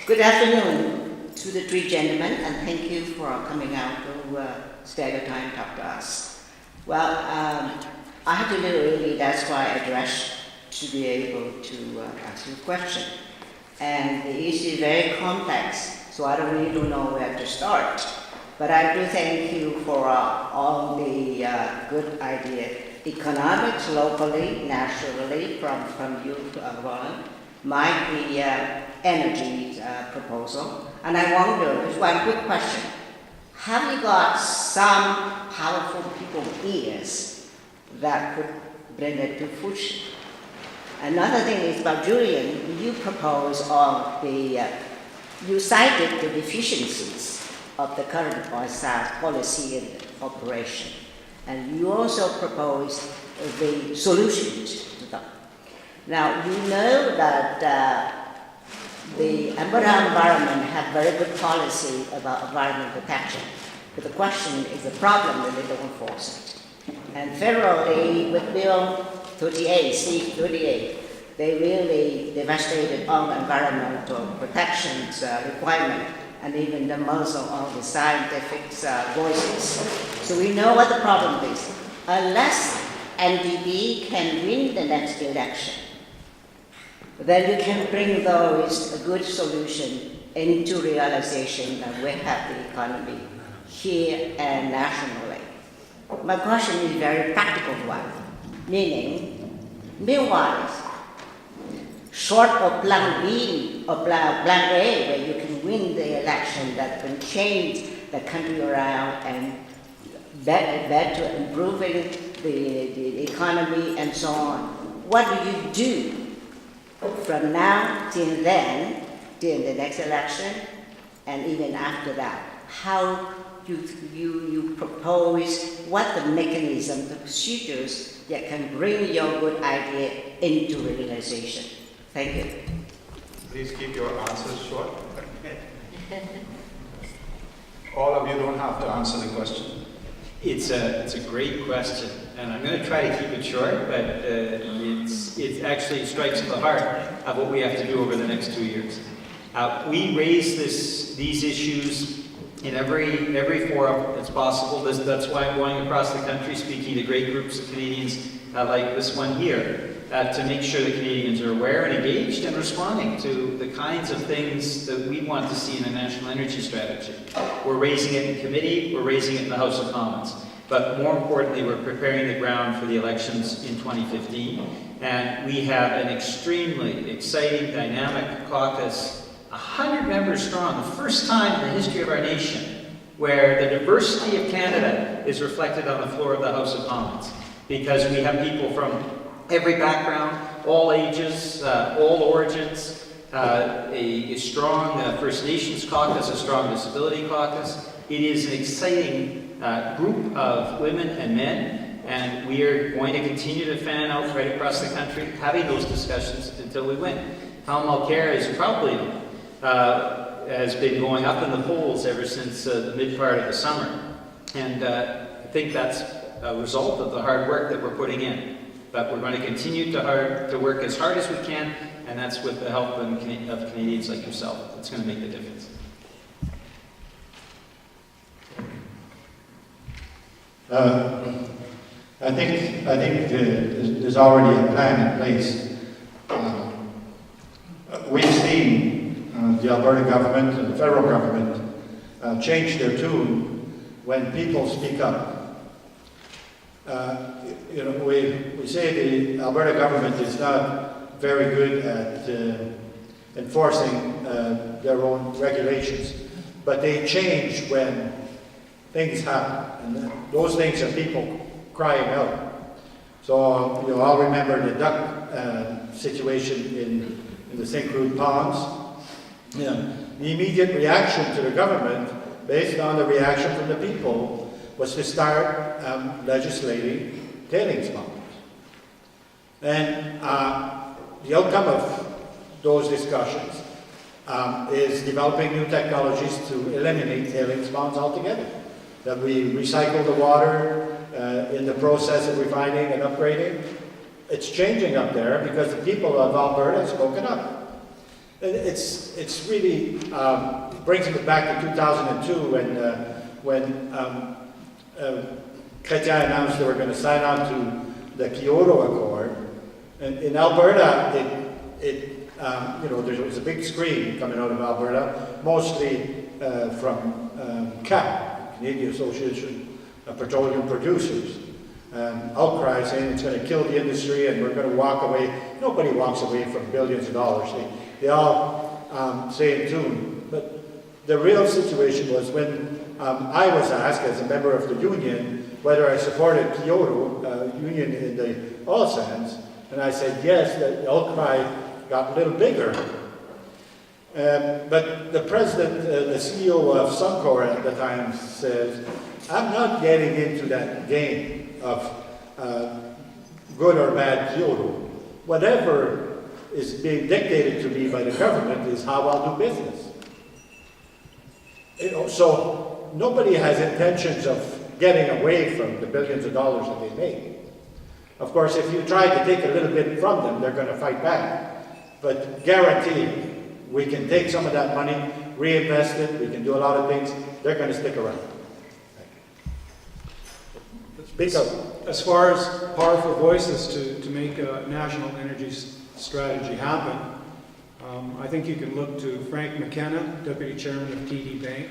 Good afternoon to the three gentlemen, and thank you for coming out to spare your time to talk to us. Well, I have to leave early, that's why I dressed to be able to ask you a question. And the issue is very complex, so I really don't know where to start. But I do thank you for all the good ideas, economics locally, nationally, from you, Roland, might be energy proposal. And I wonder, just one quick question. Have you got some powerful people ears that could bring it to fruition? Another thing is about Julian, you propose of the, you cited the deficiencies of the current oil sands policy and operation. And you also proposed the solutions to them. Now, you know that the Alberta environment have very good policy about environment protection. But the question is the problem that they don't enforce it. And federally, with Bill 38, C-38, they really devastated all the environmental protections requirement and even the muzzle of the scientific voices. So we know what the problem is. Unless NDP can win the next election, then you can bring those a good solution into realization that we have the economy here and nationally. My question is a very practical one, meaning, meanwhile, short of plan B or plan A, where you can win the election that can change the country around and better improving the economy and so on, what do you do from now till then, till the next election, and even after that? How you propose what the mechanism, the procedures that can bring your good idea into realization? Thank you. Please keep your answers short. All of you don't have to answer the question. It's a great question, and I'm going to try to keep it short, but it actually strikes at the heart of what we have to do over the next 2 years. We raise these issues in every forum that's possible. That's why I'm going across the country speaking to great groups of Canadians like this one here, to make sure the Canadians are aware and engaged and responding to the kinds of things that we want to see in a national energy strategy. We're raising it in committee, we're raising it in the House of Commons, but more importantly, we're preparing the ground for the elections in 2015, and we have an extremely exciting, dynamic caucus, 100 members strong, the first time in the history of our nation where the diversity of Canada is reflected on the floor of the House of Commons, because we have people from every background, all ages, all origins, a strong First Nations caucus, a strong disability caucus. It is an exciting group of women and men, and we are going to continue to fan out right across the country, having those discussions until we win. Tom Mulcair is probably has been going up in the polls ever since the mid part of the summer, and I think that's a result of the hard work that we're putting in. But we're going to continue to work as hard as we can, and that's with the help of Canadians like yourself. That's going to make the difference. I think there's already a plan in place. We've seen the Alberta government and the federal government change their tune when people speak up. We say the Alberta government is not very good at enforcing their own regulations, but they change when things happen, and those things are people crying out. So you all remember the duck situation in the St. Croix ponds. The immediate reaction to the government, based on the reaction from the people, was to start legislating tailings ponds. And the outcome of those discussions is developing new technologies to eliminate tailings ponds altogether. That we recycle the water in the process of refining and upgrading. It's changing up there because the people of Alberta have spoken up. It's really brings me back to 2002 when Chrétien announced they were going to sign on to the Kyoto Accord. And in Alberta, there was a big scream coming out of Alberta, mostly from CAP, Canadian Association of Petroleum Producers. Outcry saying it's going to kill the industry and we're going to walk away. Nobody walks away from billions of dollars. They all say in tune. But the real situation was when I was asked as a member of the union whether I supported Kyoto, union in the oil sands, and I said yes, the outcry got a little bigger. But the president, the CEO of Suncor at the time says, I'm not getting into that game of good or bad Kyoto. Whatever is being dictated to me by the government is how I'll do business. So nobody has intentions of getting away from the billions of dollars that they make. Of course, if you try to take a little bit from them, they're going to fight back. But guaranteed, we can take some of that money, reinvest it, we can do a lot of things, they're going to stick around. Speak up. As far as powerful voices to make a national energy strategy happen, I think you can look to Frank McKenna, Deputy Chairman of TD Bank,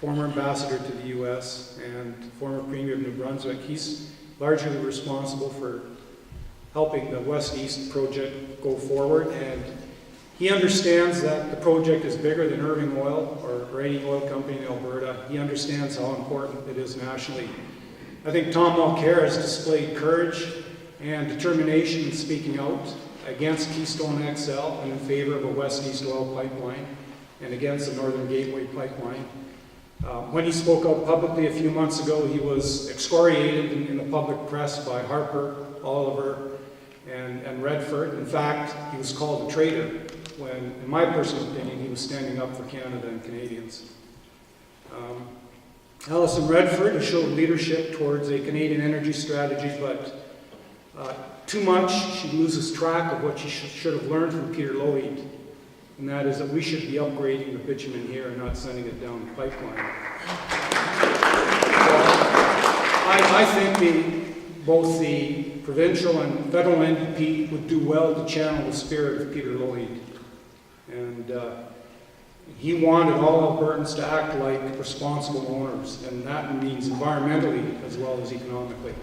former ambassador to the U.S. and former Premier of New Brunswick. He's largely responsible for helping the West East project go forward, and he understands that the project is bigger than Irving Oil or any oil company in Alberta. He understands how important it is nationally. I think Tom Mulcair has displayed courage and determination in speaking out against Keystone XL and in favor of a West East oil pipeline and against the Northern Gateway pipeline. When he spoke out publicly a few months ago, he was excoriated in the public press by Harper, Oliver, and Redford. In fact, he was called a traitor when, in my personal opinion, he was standing up for Canada and Canadians. Alison Redford has showed leadership towards a Canadian energy strategy, but too much, she loses track of what she should have learned from Peter Loyd, and that is that we should be upgrading the bitumen here and not sending it down the pipeline. I think both the provincial and federal NDP would do well to channel the spirit of Peter Loyd. And he wanted all Albertans to act like responsible owners, and that means environmentally as well as economically.